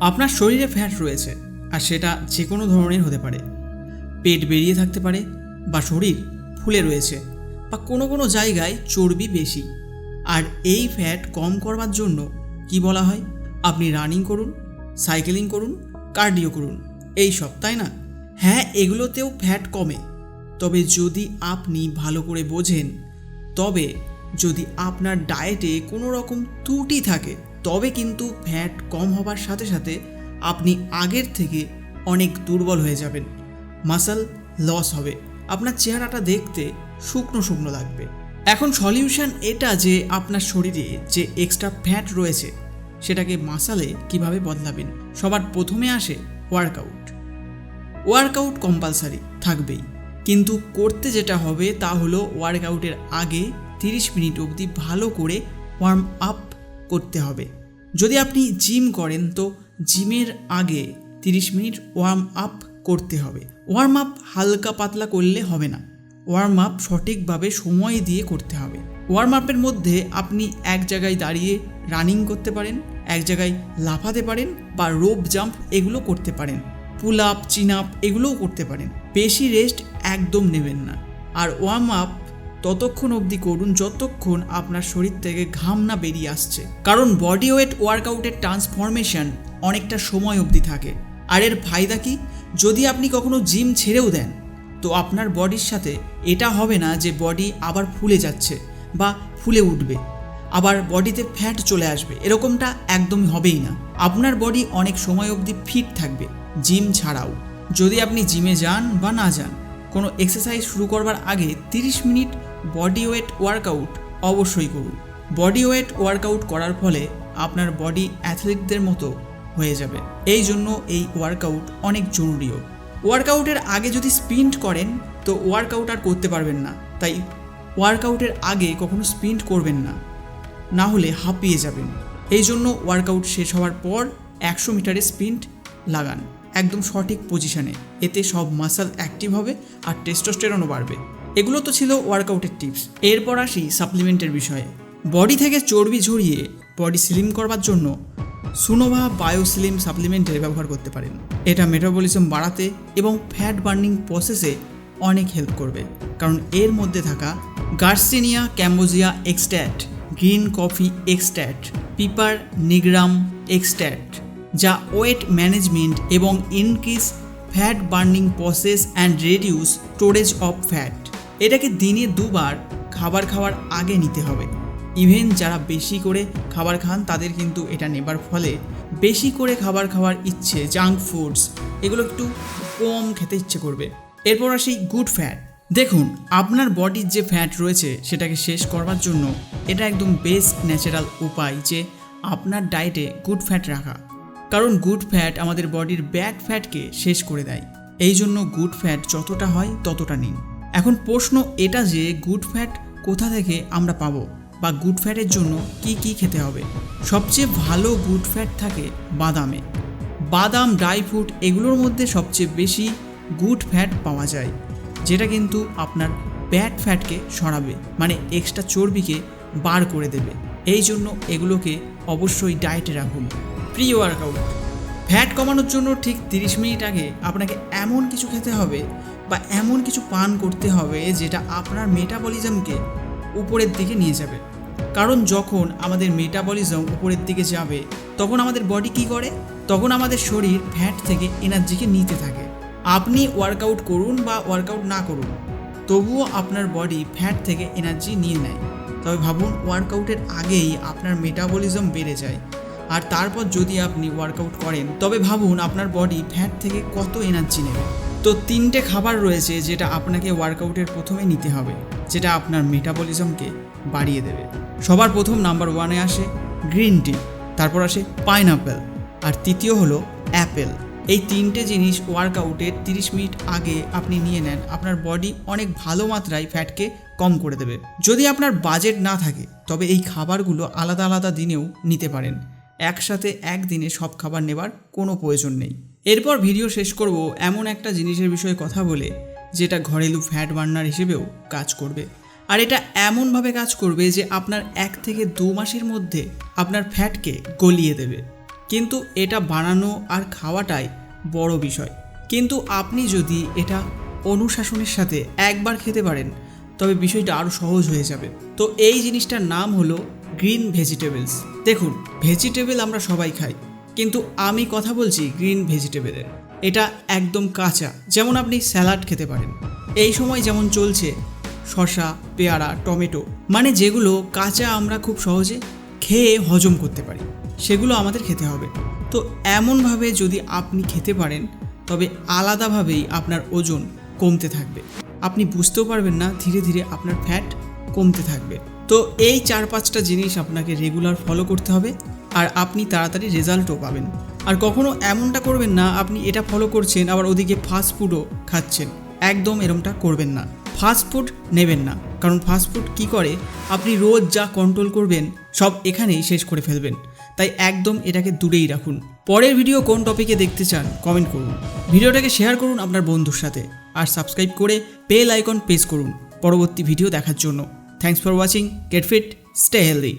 আপনার শরীরে ফ্যাট রয়েছে, আর সেটা যে কোনো ধরনের হতে পারে। পেট বেরিয়ে থাকতে পারে, বা শরীর ফুলে রয়েছে, বা কোনো কোনো জায়গায় চর্বি বেশি। আর এই ফ্যাট কম করবার জন্য কি বলা হয়? আপনি রানিং করুন, সাইকেলিং করুন, কার্ডিও করুন, এই সব, তাই না? হ্যাঁ, এগুলোতেও ফ্যাট কমে, তবে যদি আপনি ভালো করে বোঝেন। তবে যদি আপনার ডায়েটে কোনো রকম ত্রুটি থাকে, তবে কিন্তু ফ্যাট কম হবার সাথে সাথে আপনি আগের থেকে অনেক দুর্বল হয়ে যাবেন, মাসল লস হবে, আপনার চেহারাটা দেখতে শুকনো শুকনো লাগবে। এখন সলিউশন এটা যে আপনার শরীরে যে এক্সট্রা ফ্যাট রয়েছে সেটাকে মাসালে কিভাবে বদলাবেন। সবার প্রথমে আসে ওয়ার্কআউট। ওয়ার্কআউট কম্পালসারি থাকবেই, কিন্তু করতে যেটা হবে তা হলো ওয়ার্কআউটের আগে 30 মিনিট অবধি ভালো করে ওয়ার্ম আপ করতে হবে। যদি আপনি জিম করেন তো জিমের আগে 30 মিনিট ওয়ার্ম আপ করতে হবে। ওয়ার্ম আপ হালকা পাতলা করলে হবে না, ওয়ার্ম আপ সঠিকভাবে সময় দিয়ে করতে হবে। ওয়ার্ম আপের মধ্যে আপনি এক জায়গায় দাঁড়িয়ে রানিং করতে পারেন, এক জায়গায় লাফাতে পারেন, বা রোপ জাম্প এগুলো করতে পারেন, পুল আপ, চিন আপ এগুলোও করতে পারেন। বেশি রেস্ট একদম নেবেন না। আর ওয়ার্ম আপ ততক্ষণ অবধি করুন যতক্ষণ আপনার শরীর থেকে ঘাম না বেরিয়ে আসছে, কারণ বডি ওয়েট ওয়ার্কআউটের ট্রান্সফরমেশন অনেকটা সময় অবধি থাকে। আর এর ফায়দা কি? যদি আপনি কখনো জিম ছেড়েও দেন তো আপনার বডির সাথে এটা হবে না যে বডি আবার ফুলে যাচ্ছে বা ফুলে উঠবে, আবার বডিতে ফ্যাট চলে আসবে, এরকমটা একদমই হবেই না। আপনার বডি অনেক সময় অবধি ফিট থাকবে জিম ছাড়াও। যদি আপনি জিমে যান বা না যান, কোনো এক্সারসাইজ শুরু করবার আগে 30 মিনিট বডি ওয়েট ওয়ার্কআউট অবশ্যই করুন। বডি ওয়েট ওয়ার্কআউট করার ফলে আপনার বডি অ্যাথলিটদের মতো হয়ে যাবে, এই জন্য এই ওয়ার্কআউট অনেক জরুরিও। ওয়ার্কআউটের আগে যদি স্প্রিন্ট করেন তো ওয়ার্কআউট আর করতে পারবেন না, তাই ওয়ার্কআউটের আগে কখনো স্প্রিন্ট করবেন না, না হলে হাঁপিয়ে যাবেন। এই জন্য ওয়ার্কআউট শেষ হওয়ার পর 100 মিটারে স্প্রিন্ট লাগান, একদম সঠিক পজিশনে। এতে সব মাসল অ্যাক্টিভ হবে আর টেস্টোস্টেরনও বাড়বে। এগুলো তো ছিল ওয়ার্কআউটের টিপস। এরপর আসি সাপ্লিমেন্টের বিষয়ে। বডি থেকে চর্বি ঝরিয়ে বডি স্লিম করবার জন্য সুনোভা বায়োস্লিম সাপ্লিমেন্টের ব্যবহার করতে পারেন। এটা মেটাবলিজম বাড়াতে এবং ফ্যাট বার্নিং প্রসেসে অনেক হেল্প করবে, কারণ এর মধ্যে থাকা garcinia cambogia extract, green coffee extract, piper nigrum extract, যা ওয়েট ম্যানেজমেন্ট এবং increase fat burning process and reduce storage of fat. এটাকে দিনে 2 বার খাবার খাওয়ার আগে নিতে হবে। ইভেন যারা বেশি করে খাবার খান তাদের কিন্তু এটা নেবার ফলে বেশি করে খাবার খাওয়ার ইচ্ছে, জাঙ্ক ফুডস এগুলো একটু কম খেতে ইচ্ছে করবে। এরপর আসি গুড ফ্যাট। দেখুন, আপনার বডির যে ফ্যাট রয়েছে সেটাকে শেষ করবার জন্য এটা একদম বেস্ট ন্যাচারাল উপায় যে আপনার ডায়েটে গুড ফ্যাট রাখা, কারণ গুড ফ্যাট আমাদের বডির ব্যাড ফ্যাটকে শেষ করে দেয়। এই জন্য গুড ফ্যাট যতটা হয় ততটা নিন। এখন প্রশ্ন এটা যে গুড ফ্যাট কোথা থেকে আমরা পাবো, বা গুড ফ্যাটের জন্য কি কি খেতে হবে। সবচেয়ে ভালো গুড ফ্যাট থাকে বাদামে। বাদাম, ড্রাই ফ্রুট এগুলোর মধ্যে সবচেয়ে বেশি গুড ফ্যাট পাওয়া যায়, যেটা কিন্তু আপনার ব্যাড ফ্যাটকে সরাবে, মানে এক্সট্রা চর্বিকে বার করে দেবে। এই জন্য এগুলোকে অবশ্যই ডায়েটে রাখুন। Pre workout. ফ্যাট কমানোর জন্য ঠিক 30 মিনিট আগে আপনাকে এমন কিছু খেতে হবে বা এমন কিছু পান করতে হবে যেটা আপনার মেটাবলিজমকে উপরের দিকে নিয়ে যাবে। কারণ যখন আমাদের মেটাবলিজম উপরের দিকে যাবে তখন আমাদের বডি কি করে? তখন আমাদের শরীর ফ্যাট থেকে এনার্জিকে নিতে থাকে। আপনি ওয়ার্কআউট করুন বা ওয়ার্কআউট না করুন, তবুও আপনার বডি ফ্যাট থেকে এনার্জি নিয়ে নেয়। তবে ভাবুন, ওয়ার্কআউটের আগেই আপনার মেটাবলিজম বেড়ে যায়, আর তারপর যদি আপনি ওয়ার্কআউট করেন তবে ভাবুন আপনার বডি ফ্যাট থেকে কত এনার্জি নেবে। তো 3টে খাবার রয়েছে যেটা আপনাকে ওয়ার্কআউটের প্রথমে নিতে হবে, যেটা আপনার মেটাবলিজমকে বাড়িয়ে দেবে। সবার প্রথম নাম্বার 1-এ আসে গ্রিন টি, তারপর আসে পাইনঅ্যাপেল, আর তৃতীয় হলো অ্যাপেল। এই 3টে জিনিস ওয়ার্কআউটের 30 মিনিট আগে আপনি নিয়ে নেন, আপনার বডি অনেক ভালো মাত্রায় ফ্যাটকে কম করে দেবে। যদি আপনার বাজেট না থাকে তবে এই খাবারগুলো আলাদা আলাদা দিনেও নিতে পারেন, একসাথে একদিনে সব খাবার নেবার কোনো প্রয়োজন নেই। এরপর ভিডিও শেষ করব এমন একটা জিনিসের বিষয়ে কথা বলে যেটা ঘরেলু ফ্যাট বার্নার হিসেবেও কাজ করবে, আর এটা এমনভাবে কাজ করবে যে আপনার 1 থেকে 2 মাসের মধ্যে আপনার ফ্যাটকে গলিয়ে দেবে। কিন্তু এটা বানানো আর খাওয়াটাই বড় বিষয়। কিন্তু আপনি যদি এটা অনুশাসনের সাথে একবার খেতে পারেন তবে বিষয়টা আরও সহজ হয়ে যাবে। তো এই জিনিসটার নাম হলো গ্রিন ভেজিটেবলস। দেখুন, ভেজিটেবল আমরা সবাই খাই, কিন্তু আমি কথা বলছি গ্রিন ভেজিটেবলের। এটা একদম কাঁচা, যেমন আপনি স্যালাড খেতে পারেন। এই সময় যেমন চলছে শসা, পেয়ারা, টমেটো, মানে যেগুলো কাঁচা আমরা খুব সহজে খেয়ে হজম করতে পারি, সেগুলো আমাদের খেতে হবে। তো এমনভাবে যদি আপনি খেতে পারেন তবে আলাদাভাবেই আপনার ওজন কমতে থাকবে। আপনি বুঝতেও পারবেন না, ধীরে ধীরে আপনার ফ্যাট কমতে থাকবে। তো এই 4-5টা জিনিস আপনাকে রেগুলার ফলো করতে হবে, আর আপনি তাড়াতাড়ি রেজাল্টও পাবেন। আর কখনো এমনটা করবেন না আপনি এটা ফলো করছেন আবার ওদিকে ফাস্ট ফুডও খাচ্ছেন। একদম এরমটা করবেন না। ফাস্ট ফুড নেবেন না, কারণ ফাস্ট ফুড কী করে, আপনি রোজ যা কন্ট্রোল করবেন সব এখানেই শেষ করে ফেলবেন। তাই একদম এটাকে দূরেই রাখুন। পরের ভিডিও কোন টপিকে দেখতে চান কমেন্ট করুন, ভিডিওটাকে শেয়ার করুন আপনার বন্ধুর সাথে, আর সাবস্ক্রাইব করে বেল আইকন প্রেস করুন পরবর্তী ভিডিও দেখার জন্য। Thanks for watching. Get fit, stay healthy.